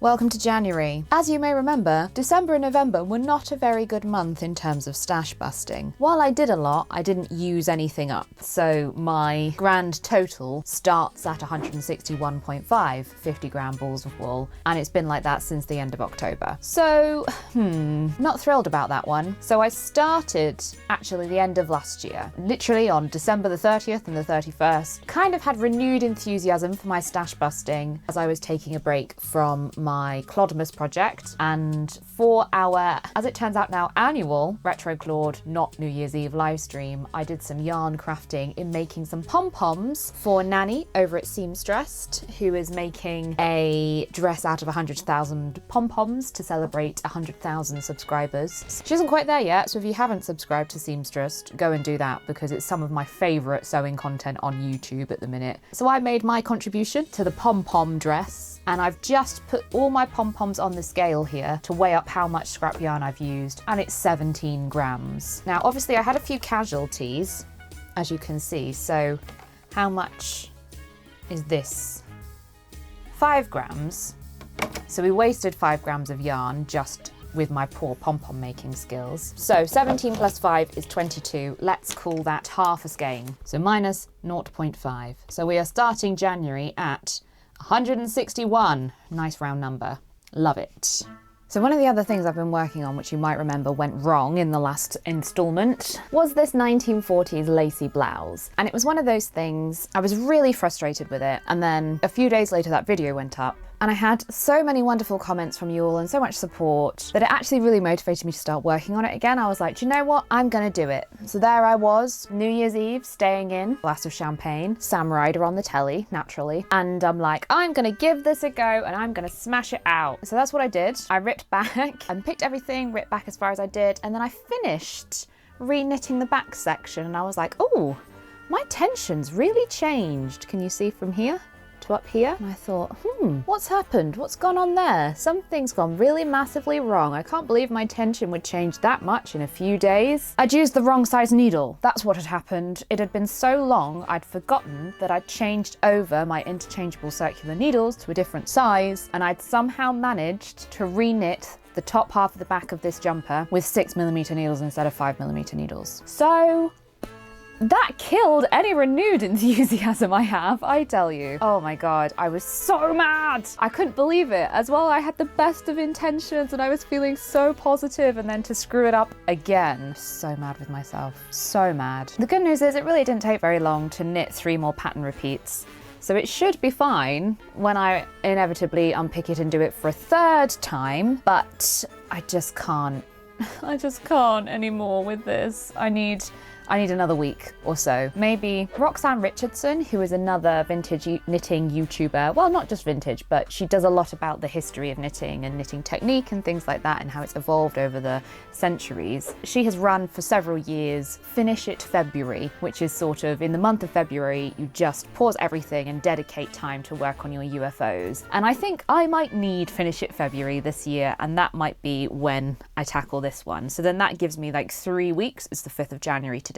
Welcome to January. As you may remember, December and November were not a very good month in terms of stash busting. While I did a lot, I didn't use anything up. So my grand total starts at 161.5 50-gram balls of wool, and it's been like that since the end of October. So, not thrilled about that one. So I started actually the end of last year, literally on December the 30th and the 31st, kind of had renewed enthusiasm for my stash busting as I was taking a break from my Claude project, and for our, as it turns out now, annual Retro Claude, not New Year's Eve live stream, I did some yarn crafting in making some Pom Poms for Nani over at Seamstressed, who is making a dress out of 100,000 Pom Poms to celebrate 100,000 subscribers. She isn't quite there yet, so if you haven't subscribed to Seamstressed, go and do that because it's some of my favourite sewing content on YouTube at the minute. So I made my contribution to the Pom Pom dress, and I've just put all my pom-poms on the scale here to weigh up how much scrap yarn I've used, and it's 17 grams. Now, obviously I had a few casualties, as you can see, so how much is this? 5 grams. So we wasted 5 grams of yarn just with my poor pom-pom making skills. So 17 plus 5 is 22. Let's call that half a skein. So minus 0.5. So we are starting January at 161, nice round number, love it. So one of the other things I've been working on, which you might remember went wrong in the last installment, was this 1940s lacy blouse. And it was one of those things, I was really frustrated with it. And then a few days later that video went up, and I had so many wonderful comments from you all and so much support that it actually really motivated me to start working on it again. I was like, do you know what? I'm gonna do it. So there I was, New Year's Eve, staying in, glass of champagne, Sam Ryder on the telly, naturally. And I'm like, I'm gonna give this a go and I'm gonna smash it out. So that's what I did. I ripped back and picked everything, ripped back as far as I did. And then I finished re-knitting the back section. And I was like, oh, my tension's really changed. Can you see from here to up here? And I thought, what's happened? What's gone on there? Something's gone really massively wrong. I can't believe my tension would change that much in a few days. I'd used the wrong size needle. That's what had happened. It had been so long, I'd forgotten that I'd changed over my interchangeable circular needles to a different size, and I'd somehow managed to re-knit the top half of the back of this jumper with 6mm needles instead of 5mm needles. So that killed any renewed enthusiasm I have, I tell you. Oh my God, I was so mad. I couldn't believe it. As well, I had the best of intentions and I was feeling so positive, and then to screw it up again. So mad with myself, so mad. The good news is it really didn't take very long to knit 3 more pattern repeats. So it should be fine when I inevitably unpick it and do it for a 3rd time, but I just can't. I just can't anymore with this. I need another week or so. Maybe Roxanne Richardson, who is another vintage knitting YouTuber. Well, not just vintage, but she does a lot about the history of knitting and knitting technique and things like that and how it's evolved over the centuries. She has run for several years Finish It February, which is sort of in the month of February, you just pause everything and dedicate time to work on your UFOs. And I think I might need Finish It February this year, and that might be when I tackle this one. So then that gives me like 3 weeks, it's the 5th of January today,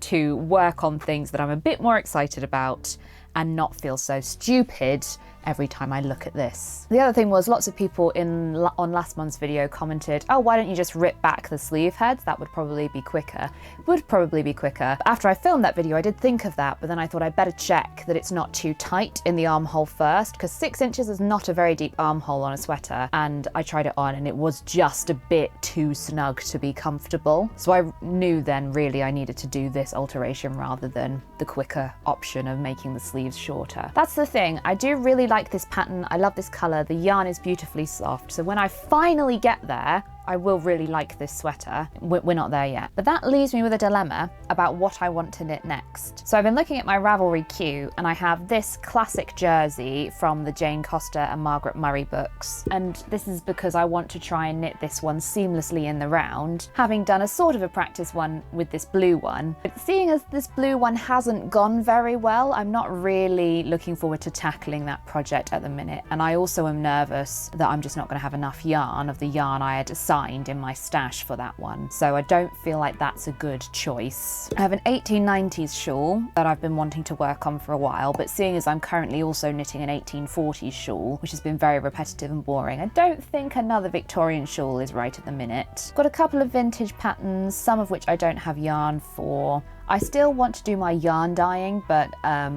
to work on things that I'm a bit more excited about and not feel so stupid every time I look at this. The other thing was lots of people on last month's video commented, oh, why don't you just rip back the sleeve heads? That would probably be quicker. Would probably be quicker. But after I filmed that video, I did think of that, but then I thought I'd better check that it's not too tight in the armhole first, because 6 inches is not a very deep armhole on a sweater. And I tried it on and it was just a bit too snug to be comfortable. So I knew then really I needed to do this alteration rather than the quicker option of making the sleeves shorter. That's the thing. I do really like this pattern. I love this color. The yarn is beautifully soft. So when I finally get there, I will really like this sweater. We're not there yet. But that leaves me with a dilemma about what I want to knit next. So I've been looking at my Ravelry queue and I have this classic jersey from the Jane Costa and Margaret Murray books. And this is because I want to try and knit this one seamlessly in the round, having done a sort of a practice one with this blue one. But seeing as this blue one hasn't gone very well, I'm not really looking forward to tackling that project at the minute. And I also am nervous that I'm just not going to have enough yarn of the yarn I had decided find in my stash for that one, so I don't feel like that's a good choice. I have an 1890s shawl that I've been wanting to work on for a while, but seeing as I'm currently also knitting an 1840s shawl, which has been very repetitive and boring, I don't think another Victorian shawl is right at the minute. Got a couple of vintage patterns, some of which I don't have yarn for. I still want to do my yarn dyeing, but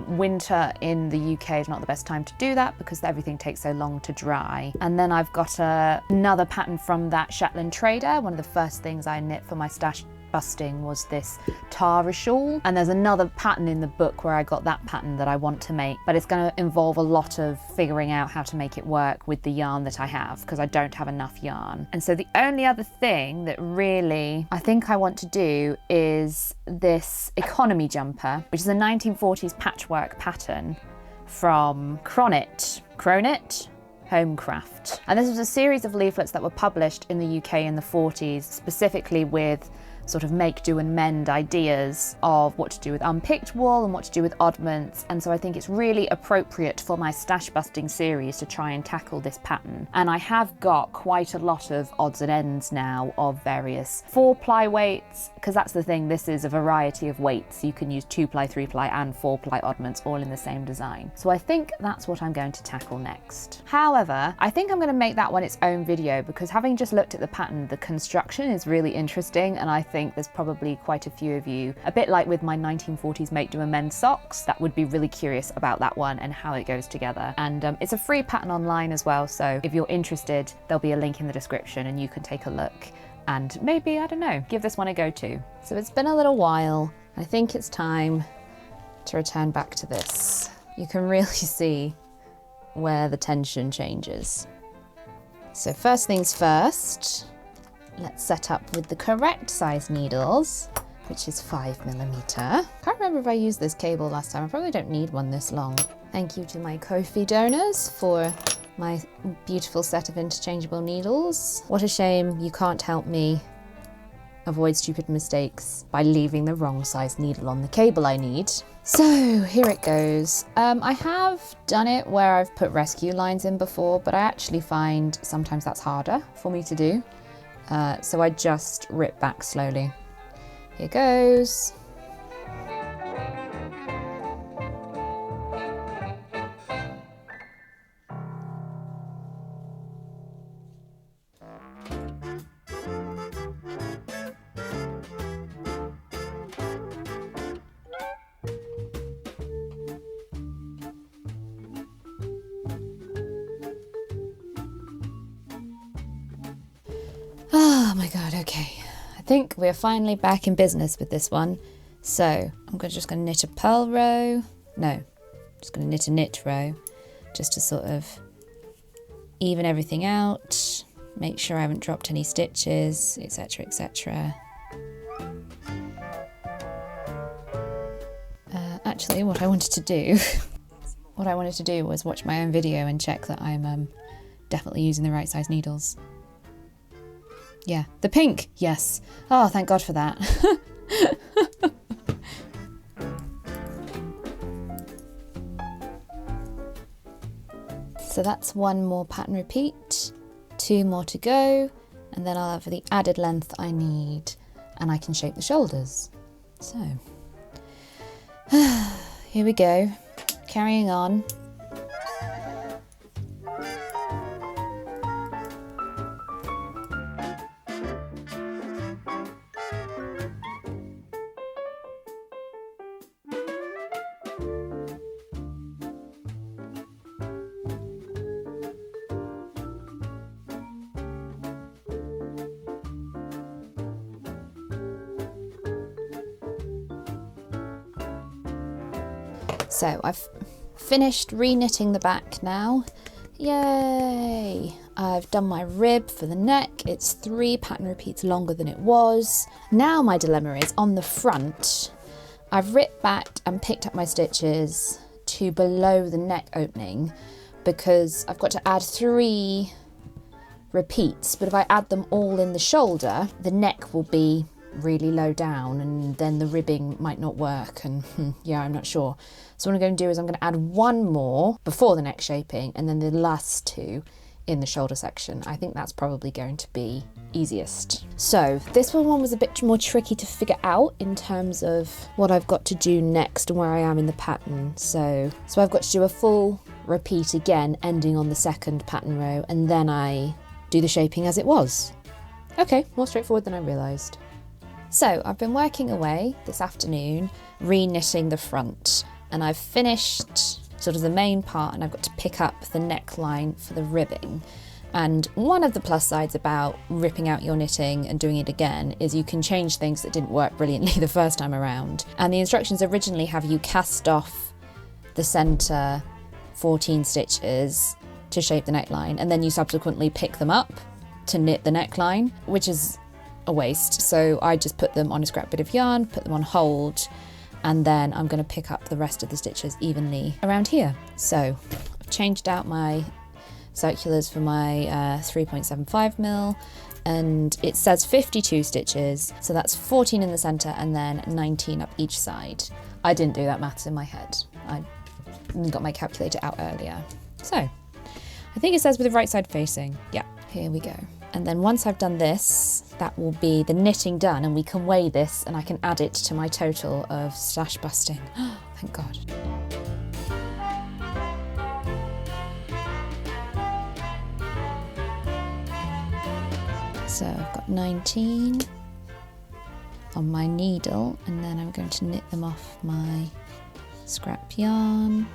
winter in the UK is not the best time to do that because everything takes so long to dry. And then I've got another pattern from that Shetland trader. One of the first things I knit for my stash busting was this Tara shawl, and there's another pattern in the book where I got that pattern that I want to make, but it's going to involve a lot of figuring out how to make it work with the yarn that I have because I don't have enough yarn. And so the only other thing that really I think I want to do is this economy jumper, which is a 1940s patchwork pattern from Crochet Homecraft. And this was a series of leaflets that were published in the UK in the 40s, specifically with sort of make, do and mend ideas of what to do with unpicked wool and what to do with oddments. And so I think it's really appropriate for my stash busting series to try and tackle this pattern. And I have got quite a lot of odds and ends now of various 4-ply weights, because that's the thing, this is a variety of weights. You can use 2-ply, 3-ply and 4-ply oddments all in the same design. So I think that's what I'm going to tackle next. However, I think I'm going to make that one its own video because having just looked at the pattern, the construction is really interesting, and I think there's probably quite a few of you, a bit like with my 1940s make, do and mend socks, that would be really curious about that one and how it goes together. And it's a free pattern online as well, so if you're interested, there'll be a link in the description and you can take a look and maybe, I don't know, give this one a go too. So it's been a little while. I think it's time to return back to this. You can really see where the tension changes. So first things first, let's set up with the correct size needles, which is 5mm. Can't remember if I used this cable last time. I probably don't need one this long. Thank you to my Ko-fi donors for my beautiful set of interchangeable needles. What a shame you can't help me avoid stupid mistakes by leaving the wrong size needle on the cable I need. So here it goes. I have done it where I've put rescue lines in before, but I actually find sometimes that's harder for me to do. So I just rip back slowly. Here goes. Oh my god, okay. I think we're finally back in business with this one. So I'm just going to knit a purl row. No, I'm just going to knit a knit row just to sort of even everything out, make sure I haven't dropped any stitches, etc, etc. Actually, what I wanted to do was watch my own video and check that I'm definitely using the right size needles. Yeah, the pink, yes. Oh, thank God for that. So that's one more pattern repeat, 2 more to go, and then I'll have the added length I need, and I can shape the shoulders. So, here we go, carrying on. So I've finished re-knitting the back now. Yay! I've done my rib for the neck. It's 3 pattern repeats longer than it was. Now my dilemma is on the front. I've ripped back and picked up my stitches to below the neck opening because I've got to add 3 repeats, but if I add them all in the shoulder, the neck will be really low down and then the ribbing might not work, and yeah, I'm not sure. So what I'm going to do is I'm going to add 1 more before the neck shaping and then the last 2 in the shoulder section. I think that's probably going to be easiest. So this one was a bit more tricky to figure out in terms of what I've got to do next and where I am in the pattern. So I've got to do a full repeat again, ending on the second pattern row, and then I do the shaping as it was. Okay, more straightforward than I realised. So I've been working away this afternoon, re-knitting the front, and I've finished sort of the main part, and I've got to pick up the neckline for the ribbing. And one of the plus sides about ripping out your knitting and doing it again is you can change things that didn't work brilliantly the first time around. And the instructions originally have you cast off the centre 14 stitches to shape the neckline, and then you subsequently pick them up to knit the neckline, which is a waste. So I just put them on a scrap bit of yarn, put them on hold, and then I'm going to pick up the rest of the stitches evenly around here. So I've changed out my circulars for my 3.75mm, and it says 52 stitches, so that's 14 in the centre and then 19 up each side. I didn't do that maths in my head. I got my calculator out earlier. So I think it says with the right side facing. Yeah, here we go. And then once I've done this, that will be the knitting done, and we can weigh this and I can add it to my total of stash busting. Thank God. So I've got 19 on my needle, and then I'm going to knit them off my scrap yarn.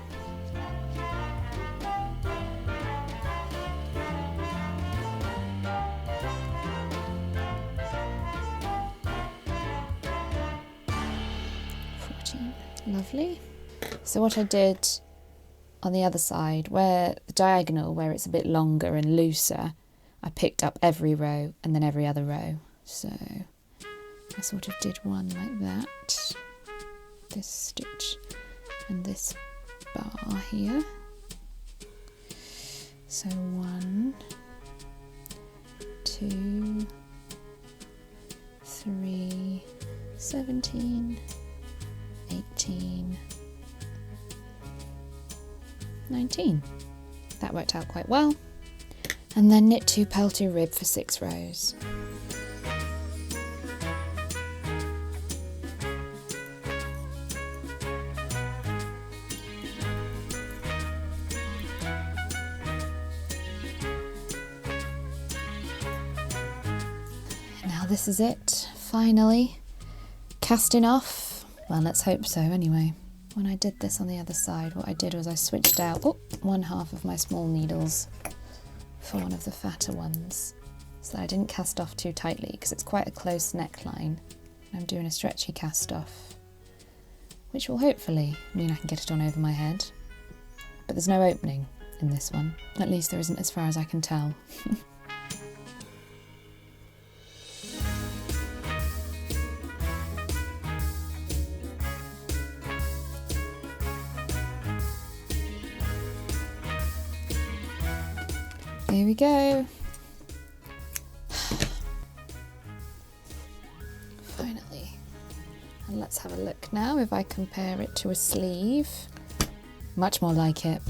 Lovely. So what I did on the other side, where the diagonal, where it's a bit longer and looser, I picked up every row and then every other row. So I sort of did one like that, this stitch and this bar here. So 1, 2, 3, 17, 18, 19. That worked out quite well. And then knit 2 purl 2 rib for 6 rows. Now this is it, finally. Casting off. Well, let's hope so anyway. When I did this on the other side, what I did was I switched out one half of my small needles for one of the fatter ones, so that I didn't cast off too tightly, because it's quite a close neckline. I'm doing a stretchy cast off, which will hopefully mean I can get it on over my head. But there's no opening in this one. At least there isn't as far as I can tell. Here we go. Finally. And let's have a look now if I compare it to a sleeve. Much more like it.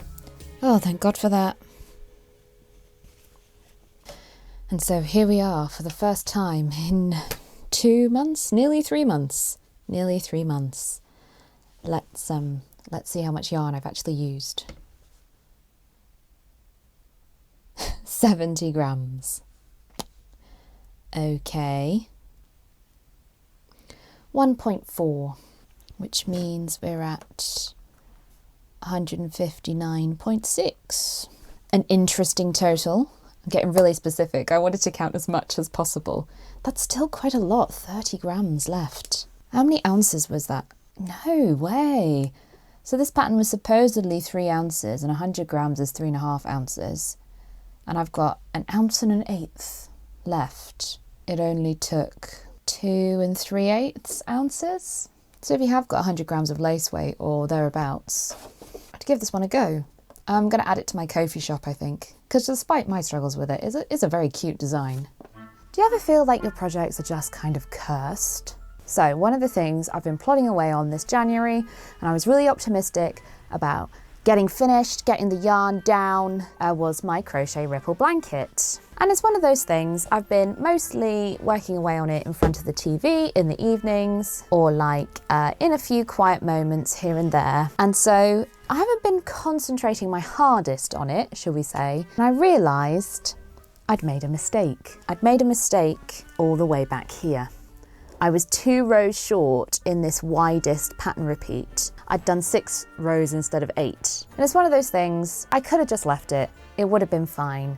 Oh, thank God for that. And so here we are for the first time in 2 months, nearly 3 months. Nearly 3 months. Let's see how much yarn I've actually used. 70 grams. Okay. 1.4, which means we're at 159.6. An interesting total. I'm getting really specific. I wanted to count as much as possible. That's still quite a lot, 30 grams left. How many ounces was that? No way. So this pattern was supposedly 3 ounces, and 100 grams is 3.5 ounces. And I've got 1 1/8 ounces left. It only took 2 3/8 ounces. So if you have got 100 grams of lace weight or thereabouts, I'd give this one a go. I'm going to add it to my Ko-fi shop, I think, because despite my struggles with it, it's a very cute design. Do you ever feel like your projects are just kind of cursed? So one of the things I've been plodding away on this January, and I was really optimistic about getting finished, getting the yarn down, was my crochet ripple blanket. And it's one of those things, I've been mostly working away on it in front of the TV in the evenings, or like in a few quiet moments here and there. And so I haven't been concentrating my hardest on it, shall we say. And I realised I'd made a mistake. I'd made a mistake all the way back here. I was 2 rows short in this widest pattern repeat. I'd done 6 rows instead of 8. And it's one of those things, I could have just left it. It would have been fine.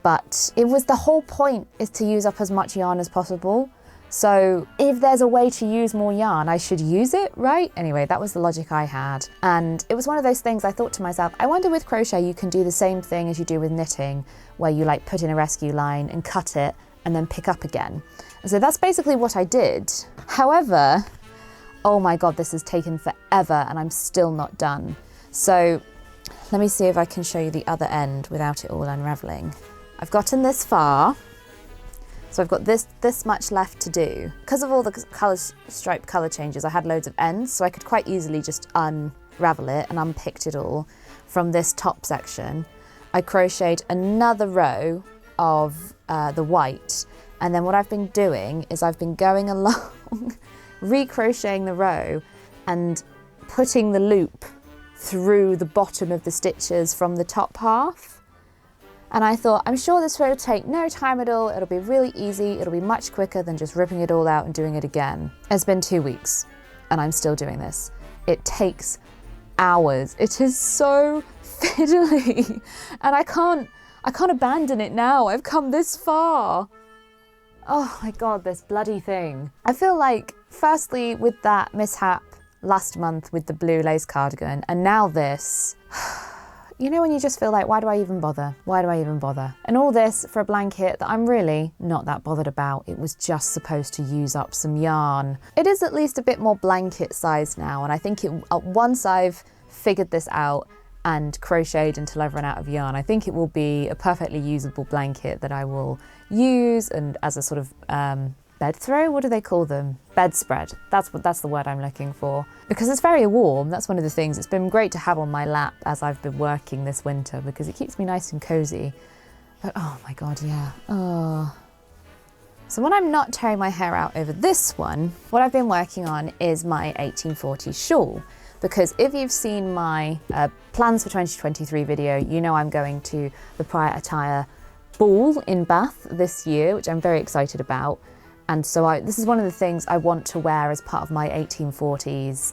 But it was the whole point is to use up as much yarn as possible. So if there's a way to use more yarn, I should use it, right? Anyway, that was the logic I had. And it was one of those things I thought to myself, I wonder with crochet you can do the same thing as you do with knitting, where you like put in a rescue line and cut it and then pick up again. And so that's basically what I did. However, oh my God, this has taken forever and I'm still not done. So let me see if I can show you the other end without it all unraveling. I've gotten this far, so I've got this much left to do. Because of all the stripe colour changes, I had loads of ends, so I could quite easily just unravel it and unpicked it all from this top section. I crocheted another row of the white, and then what I've been doing is I've been going along, recrocheting the row and putting the loop through the bottom of the stitches from the top half. And I thought, I'm sure this will take no time at all. It'll be really easy. It'll be much quicker than just ripping it all out and doing it again. It's been 2 weeks and I'm still doing this. It takes hours. It is so fiddly and I can't abandon it now. I've come this far. Oh my God, this bloody thing. I feel like, firstly, with that mishap last month with the blue lace cardigan, and now this, you know when you just feel like, why do I even bother? Why do I even bother? And all this for a blanket that I'm really not that bothered about. It was just supposed to use up some yarn. It is at least a bit more blanket size now, and I think once I've figured this out and crocheted until I've run out of yarn, I think it will be a perfectly usable blanket that I will use and as a sort of bed throw, what do they call them? Bedspread. That's the word I'm looking for. Because it's very warm, that's one of the things. It's been great to have on my lap as I've been working this winter because it keeps me nice and cozy. But oh my God, yeah. Oh. So when I'm not tearing my hair out over this one, what I've been working on is my 1840s shawl. Because if you've seen my plans for 2023 video, you know I'm going to the Prior Attire ball in Bath this year, which I'm very excited about. And so this is one of the things I want to wear as part of my 1840s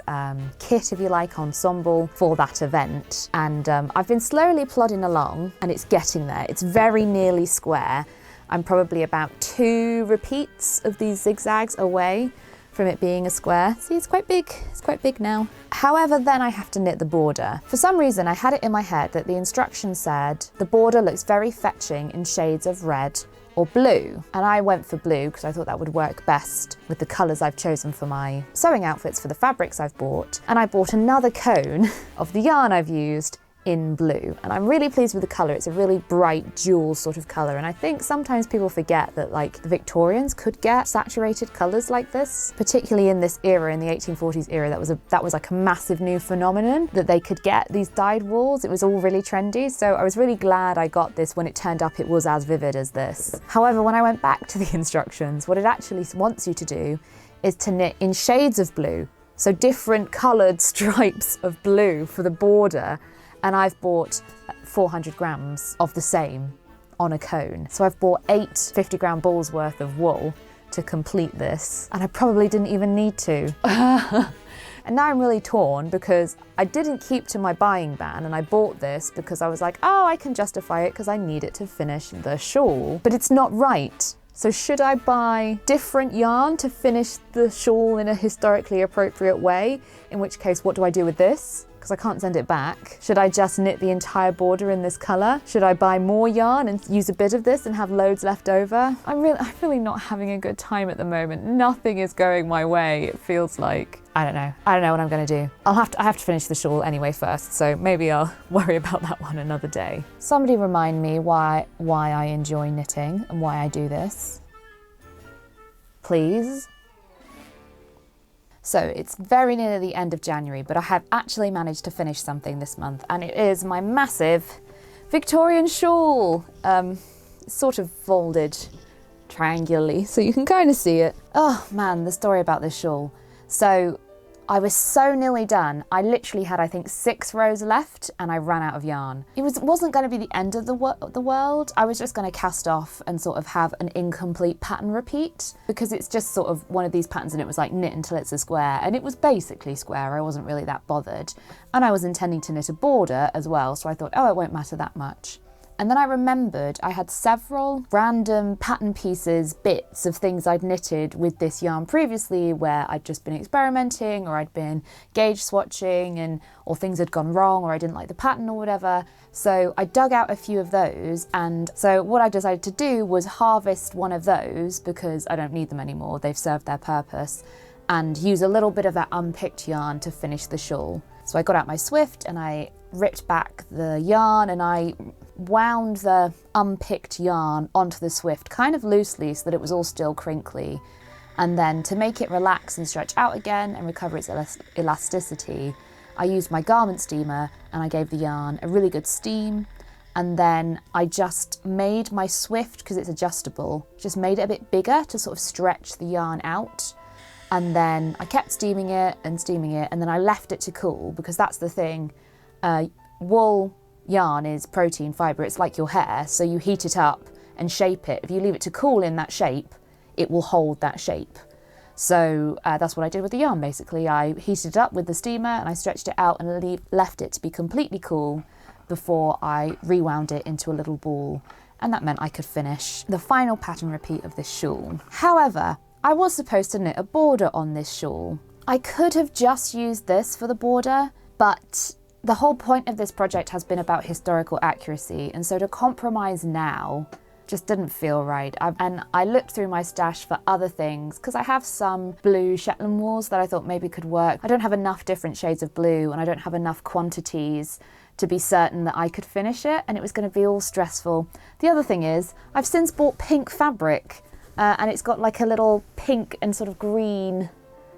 kit, if you like, ensemble for that event. And I've been slowly plodding along and it's getting there. It's very nearly square. I'm probably about 2 repeats of these zigzags away from it being a square. See, it's quite big now. However, then I have to knit the border. For some reason, I had it in my head that the instructions said the border looks very fetching in shades of red or blue. And I went for blue because I thought that would work best with the colours I've chosen for my sewing outfits for the fabrics I've bought. And I bought another cone of the yarn I've used in blue, and I'm really pleased with the colour. It's a really bright jewel sort of colour, and I think sometimes people forget that like the Victorians could get saturated colours like this, particularly in this era, in the 1840s era. That was like a massive new phenomenon that they could get these dyed wools. It was all really trendy, so I was really glad I got this. When it turned up, it was as vivid as this. However, when I went back to the instructions, what it actually wants you to do is to knit in shades of blue, so different coloured stripes of blue for the border. And I've bought 400 grams of the same on a cone. So I've bought 8 50-gram balls worth of wool to complete this, and I probably didn't even need to. And now I'm really torn because I didn't keep to my buying ban, and I bought this because I was like, oh, I can justify it because I need it to finish the shawl, but it's not right. So should I buy different yarn to finish the shawl in a historically appropriate way? In which case, what do I do with this? Because I can't send it back. Should I just knit the entire border in this colour? Should I buy more yarn and use a bit of this and have loads left over? I'm really not having a good time at the moment. Nothing is going my way, it feels like. I don't know what I'm going to do. I have to finish the shawl anyway first, so maybe I'll worry about that one another day. Somebody remind me why I enjoy knitting and why I do this. Please. So it's very near the end of January, but I have actually managed to finish something this month, and it is my massive Victorian shawl. It's sort of folded triangularly, so you can kind of see it. Oh man, the story about this shawl. So I was so nearly done. I literally had, I think, 6 rows left and I ran out of yarn. It wasn't going to be the end of the world. I was just going to cast off and sort of have an incomplete pattern repeat, because it's just sort of one of these patterns and it was like knit until it's a square, and it was basically square. I wasn't really that bothered. And I was intending to knit a border as well, so I thought, oh, it won't matter that much. And then I remembered I had several random pattern pieces, bits of things I'd knitted with this yarn previously, where I'd just been experimenting, or I'd been gauge swatching, or things had gone wrong, or I didn't like the pattern or whatever. So I dug out a few of those, and so what I decided to do was harvest one of those, because I don't need them anymore, they've served their purpose, and use a little bit of that unpicked yarn to finish the shawl. So I got out my Swift and I ripped back the yarn and I wound the unpicked yarn onto the Swift kind of loosely so that it was all still crinkly. And then to make it relax and stretch out again and recover its elasticity, I used my garment steamer and I gave the yarn a really good steam. And then I just made my Swift, because it's adjustable, just made it a bit bigger to sort of stretch the yarn out. And then I kept steaming it, and then I left it to cool, because that's the thing. Wool yarn is protein fibre, it's like your hair, so you heat it up and shape it. If you leave it to cool in that shape, it will hold that shape. So that's what I did with the yarn basically. I heated it up with the steamer and I stretched it out and left it to be completely cool before I rewound it into a little ball, and that meant I could finish the final pattern repeat of this shawl. However, I was supposed to knit a border on this shawl. I could have just used this for the border, but the whole point of this project has been about historical accuracy, and so to compromise now just didn't feel right. And I looked through my stash for other things, because I have some blue Shetland wools that I thought maybe could work. I don't have enough different shades of blue, and I don't have enough quantities to be certain that I could finish it, and it was going to be all stressful. The other thing is, I've since bought pink fabric, and it's got like a little pink and sort of green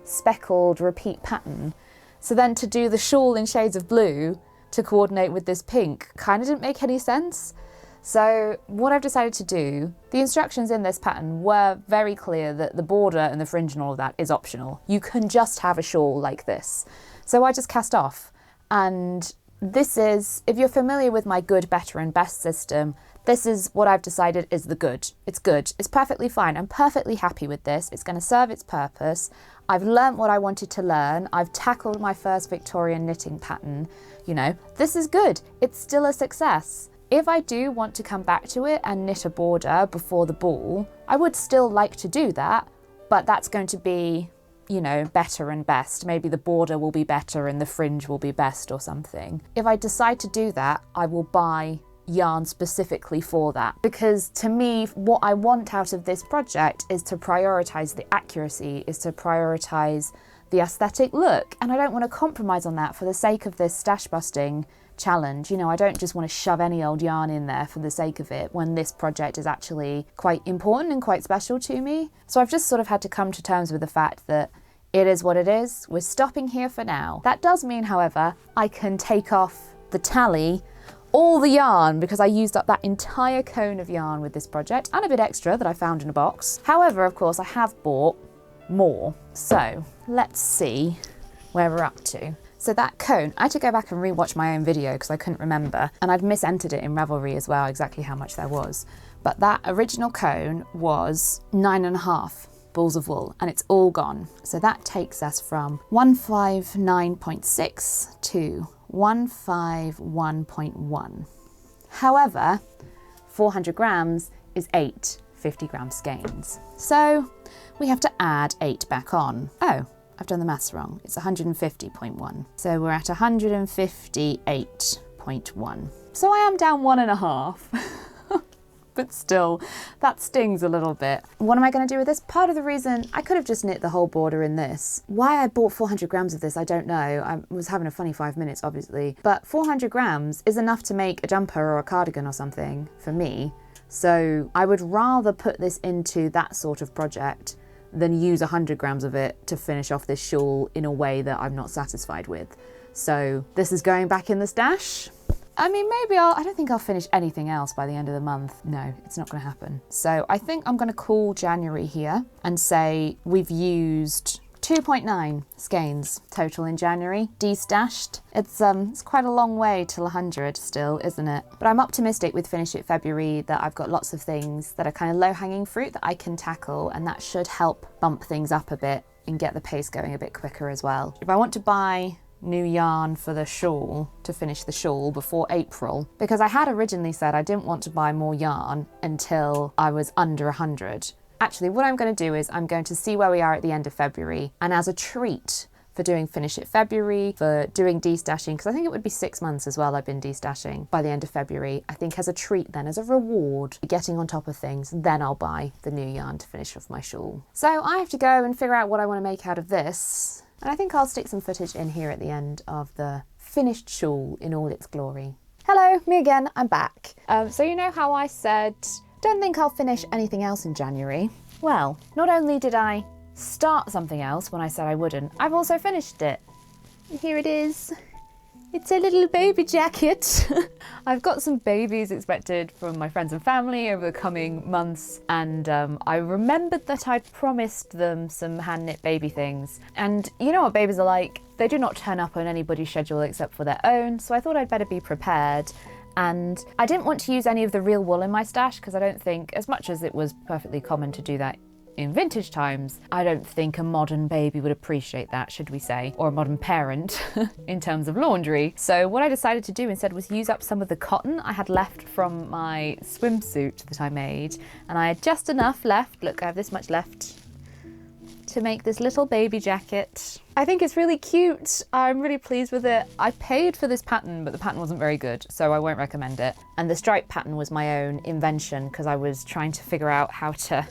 speckled repeat pattern. So then to do the shawl in shades of blue to coordinate with this pink kind of didn't make any sense. So what I've decided to do, the instructions in this pattern were very clear that the border and the fringe and all of that is optional. You can just have a shawl like this. So I just cast off, and this is, if you're familiar with my good, better and best system, this is what I've decided is the good. It's good. It's perfectly fine. I'm perfectly happy with this. It's going to serve its purpose. I've learnt what I wanted to learn. I've tackled my first Victorian knitting pattern. You know, this is good. It's still a success. If I do want to come back to it and knit a border before the ball, I would still like to do that, but that's going to be, you know, better and best. Maybe the border will be better and the fringe will be best or something. If I decide to do that, I will buy yarn specifically for that, because to me what I want out of this project is to prioritize the accuracy, is to prioritize the aesthetic look, and I don't want to compromise on that for the sake of this stash busting challenge. You know, I don't just want to shove any old yarn in there for the sake of it when this project is actually quite important and quite special to me. So I've just sort of had to come to terms with the fact that it is what it is. We're stopping here for now. That does mean, however, I can take off the tally all the yarn, because I used up that entire cone of yarn with this project and a bit extra that I found in a box. However, of course, I have bought more. So let's see where we're up to. So that cone, I had to go back and rewatch my own video because I couldn't remember, and I'd misentered it in Ravelry as well, exactly how much there was. But that original cone was 9.5 balls of wool, and it's all gone. So that takes us from 159.6 to 151.1. However, 400 grams is 8 50-gram skeins. So we have to add 8 back on. Oh, I've done the maths wrong. It's 150.1. So we're at 158.1. So I am down 1.5. But still, that stings a little bit. What am I going to do with this? Part of the reason I could have just knit the whole border in this. Why I bought 400 grams of this, I don't know. I was having a funny 5 minutes, obviously. But 400 grams is enough to make a jumper or a cardigan or something for me. So I would rather put this into that sort of project than use 100 grams of it to finish off this shawl in a way that I'm not satisfied with. So this is going back in the stash. I mean, maybe I don't think I'll finish anything else by the end of the month. No, it's not going to happen. So I think I'm going to call January here and say we've used 2.9 skeins total in January, destashed. It's quite a long way till 100 still, isn't it? But I'm optimistic with Finish It February that I've got lots of things that are kind of low-hanging fruit that I can tackle, and that should help bump things up a bit and get the pace going a bit quicker as well. If I want to buy new yarn for the shawl to finish the shawl before April, because I had originally said I didn't want to buy more yarn until I was under 100. Actually, what I'm going to do is I'm going to see where we are at the end of February, and as a treat for doing Finish It February, for doing destashing, because I think it would be 6 months as well I've been destashing by the end of February, I think as a treat then, as a reward for getting on top of things, then I'll buy the new yarn to finish off my shawl. So I have to go and figure out what I want to make out of this, and I think I'll stick some footage in here at the end of the finished shawl in all its glory. Hello, me again, I'm back. So you know how I said, don't think I'll finish anything else in January? Well, not only did I start something else when I said I wouldn't, I've also finished it. Here it is. It's a little baby jacket. I've got some babies expected from my friends and family over the coming months, and I remembered that I'd promised them some hand knit baby things. And you know what babies are like, they do not turn up on anybody's schedule except for their own, so I thought I'd better be prepared. And I didn't want to use any of the real wool in my stash because I don't think, as much as it was perfectly common to do that in vintage times, I don't think a modern baby would appreciate that, should we say, or a modern parent in terms of laundry. So what I decided to do instead was use up some of the cotton I had left from my swimsuit that I made, and I had just enough left, look, I have this much left, to make this little baby jacket. I think it's really cute. I'm really pleased with it. I paid for this pattern, but the pattern wasn't very good, so I won't recommend it. And the stripe pattern was my own invention because I was trying to figure out how to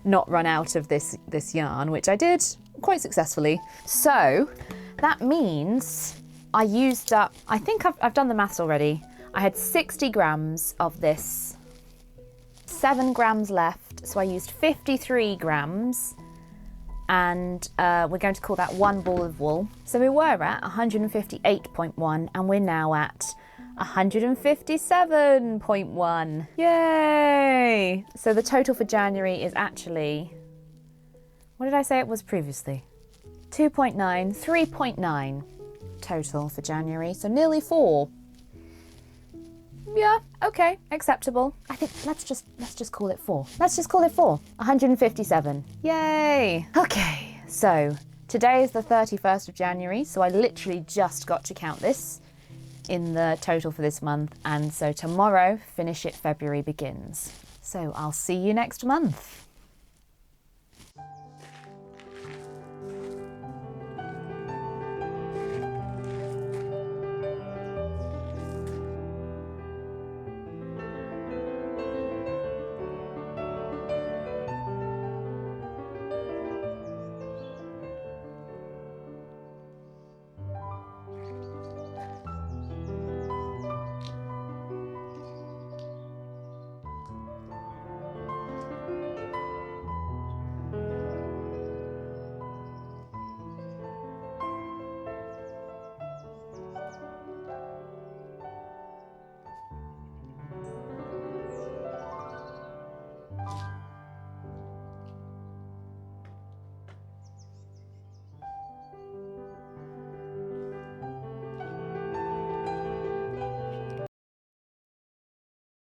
not run out of this yarn, which I did quite successfully. So that means I used up, I think I've done the maths already. I had 60 grams of this, 7 grams left, so I used 53 grams, and we're going to call that 1 ball of wool. So we were at 158.1 and we're now at 157.1. Yay! So the total for January is actually, what did I say it was previously? 2.9, 3.9 total for January, so nearly 4. Yeah, okay, acceptable. I think let's just call it 4. Let's just call it 4. 157. Yay! Okay, so today is the 31st of January, so I literally just got to count this in the total for this month, and so tomorrow Finish It February begins. So I'll see you next month.